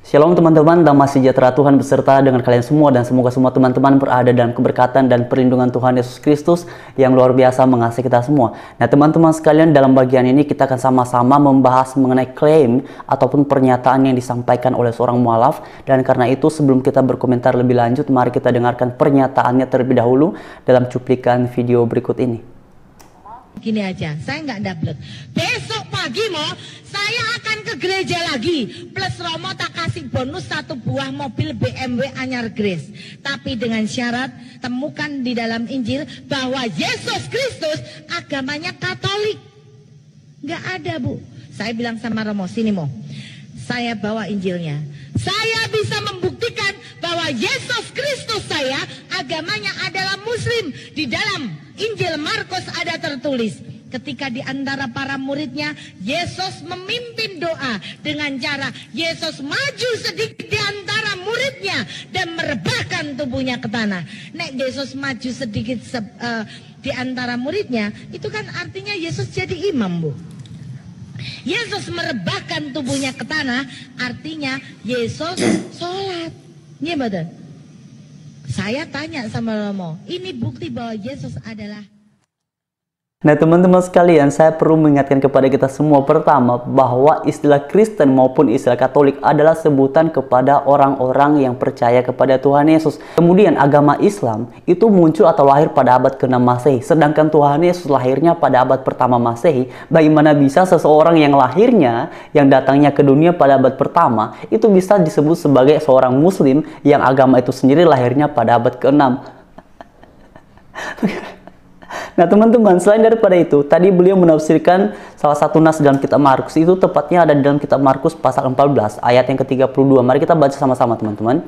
Shalom teman-teman, damai sejahtera Tuhan beserta dengan kalian semua, dan semoga semua teman-teman berada dalam keberkatan dan perlindungan Tuhan Yesus Kristus yang luar biasa mengasihi kita semua. Nah teman-teman sekalian, dalam bagian ini kita akan sama-sama membahas mengenai klaim ataupun pernyataan yang disampaikan oleh seorang mualaf. Dan karena itu sebelum kita berkomentar lebih lanjut, mari kita dengarkan pernyataannya terlebih dahulu dalam cuplikan video berikut ini. Gini aja, saya nggak double. Besok pagi saya akan ke gereja lagi. Plus Romo tak kasih bonus 1 buah mobil BMW anyar Grace. Tapi dengan syarat, temukan di dalam Injil bahwa Yesus Kristus agamanya Katolik. Nggak ada, Bu. Saya bilang sama Romo, sini saya bawa Injilnya. Saya bisa membuktikan bahwa Yesus Kristus saya agamanya adalah Muslim. Di dalam Injil Markus ada tertulis, ketika di antara para muridnya, Yesus memimpin doa dengan cara Yesus maju sedikit di antara muridnya dan merebahkan tubuhnya ke tanah. Nek Yesus maju sedikit di antara muridnya, itu kan artinya Yesus jadi imam, Bu. Yesus merebahkan tubuhnya ke tanah, artinya Yesus sholat. Iya betul. Saya tanya sama Romo, ini bukti bahwa Yesus adalah. Nah teman-teman sekalian, saya perlu mengingatkan kepada kita semua pertama bahwa istilah Kristen maupun istilah Katolik adalah sebutan kepada orang-orang yang percaya kepada Tuhan Yesus. Kemudian agama Islam itu muncul atau lahir pada abad ke-6 Masehi, sedangkan Tuhan Yesus lahirnya pada abad pertama Masehi. Bagaimana bisa seseorang yang lahirnya, yang datangnya ke dunia pada abad pertama, itu bisa disebut sebagai seorang Muslim yang agama itu sendiri lahirnya pada abad ke-6? Nah teman-teman, selain daripada itu, tadi beliau menafsirkan salah satu nas dalam kitab Markus, itu tepatnya ada di dalam kitab Markus pasal 14 ayat yang ke-32. Mari kita baca sama-sama teman-teman.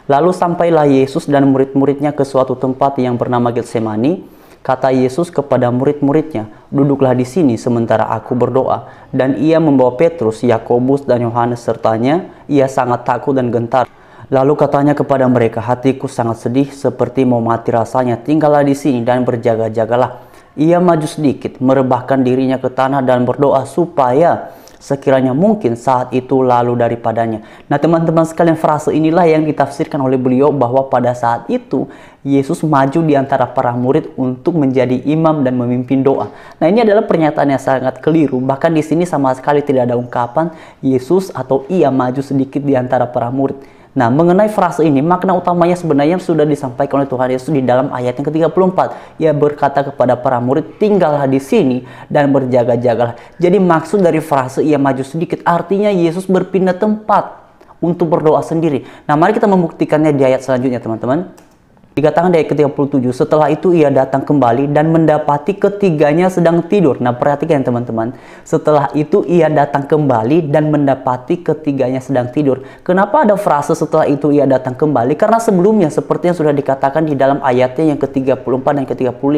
Lalu sampailah Yesus dan murid-muridnya ke suatu tempat yang bernama Getsemani. Kata Yesus kepada murid-muridnya, duduklah di sini sementara aku berdoa. Dan ia membawa Petrus, Yakobus dan Yohanes sertanya. Ia sangat takut dan gentar. Lalu katanya kepada mereka, hatiku sangat sedih seperti mau mati rasanya. Tinggallah di sini dan berjaga-jagalah. Ia maju sedikit, merebahkan dirinya ke tanah dan berdoa supaya sekiranya mungkin saat itu lalu daripadanya. Nah teman-teman sekalian, frase inilah yang ditafsirkan oleh beliau bahwa pada saat itu Yesus maju di antara para murid untuk menjadi imam dan memimpin doa. Nah ini adalah pernyataan yang sangat keliru. Bahkan di sini sama sekali tidak ada ungkapan Yesus atau ia maju sedikit di antara para murid. Nah, mengenai frase ini, makna utamanya sebenarnya sudah disampaikan oleh Tuhan Yesus di dalam ayat yang ke-34. Ia berkata kepada para murid, tinggallah di sini dan berjaga-jagalah. Jadi maksud dari frase ia maju sedikit, artinya Yesus berpindah tempat untuk berdoa sendiri. Nah, mari kita membuktikannya di ayat selanjutnya, teman-teman. Dikatakan di ayat ke-37, setelah itu ia datang kembali dan mendapati ketiganya sedang tidur. Nah perhatikan teman-teman, setelah itu ia datang kembali dan mendapati ketiganya sedang tidur. Kenapa ada frase setelah itu ia datang kembali? Karena sebelumnya seperti yang sudah dikatakan di dalam ayatnya yang ke-34 dan ke-35,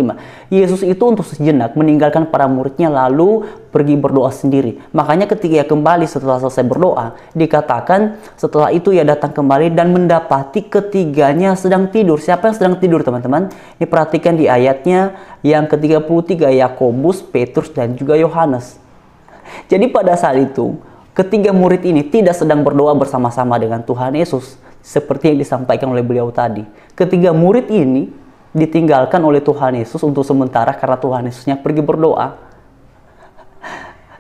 Yesus itu untuk sejenak meninggalkan para muridnya lalu pergi berdoa sendiri. Makanya ketika ia kembali setelah selesai berdoa, dikatakan setelah itu ia datang kembali dan mendapati ketiganya sedang tidur. Siapa yang sedang tidur teman-teman? Diperhatikan di ayatnya yang ke-33, Yakobus, Petrus dan juga Yohanes. Jadi pada saat itu ketiga murid ini tidak sedang berdoa bersama-sama dengan Tuhan Yesus seperti yang disampaikan oleh beliau tadi. Ketiga murid ini ditinggalkan oleh Tuhan Yesus untuk sementara karena Tuhan Yesusnya pergi berdoa.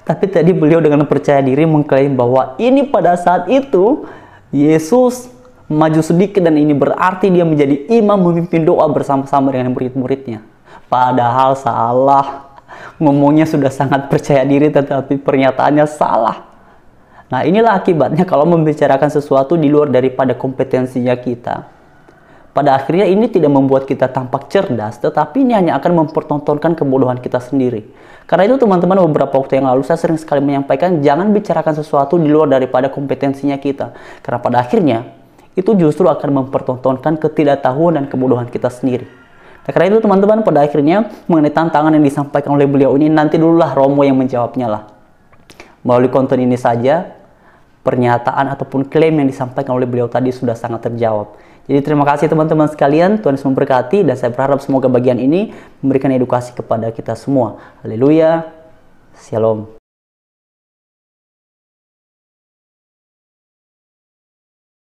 Tapi tadi beliau dengan percaya diri mengklaim bahwa ini pada saat itu Yesus maju sedikit dan ini berarti dia menjadi imam memimpin doa bersama-sama dengan murid-muridnya. Padahal salah. Ngomongnya sudah sangat percaya diri tetapi pernyataannya salah. Nah inilah akibatnya kalau membicarakan sesuatu di luar daripada kompetensinya kita. Pada akhirnya ini tidak membuat kita tampak cerdas, tetapi ini hanya akan mempertontonkan kebodohan kita sendiri. Karena itu teman-teman, beberapa waktu yang lalu saya sering sekali menyampaikan jangan bicarakan sesuatu di luar daripada kompetensinya kita. Karena pada akhirnya itu justru akan mempertontonkan ketidaktahuan dan kebodohan kita sendiri. Nah, karena itu teman-teman, pada akhirnya mengenai tantangan yang disampaikan oleh beliau ini, nanti dululah Romo yang menjawabnya lah. Melalui konten ini saja, pernyataan ataupun klaim yang disampaikan oleh beliau tadi sudah sangat terjawab. Jadi terima kasih teman-teman sekalian, Tuhan Yesus memberkati, dan saya berharap semoga bagian ini memberikan edukasi kepada kita semua. Haleluya, Shalom.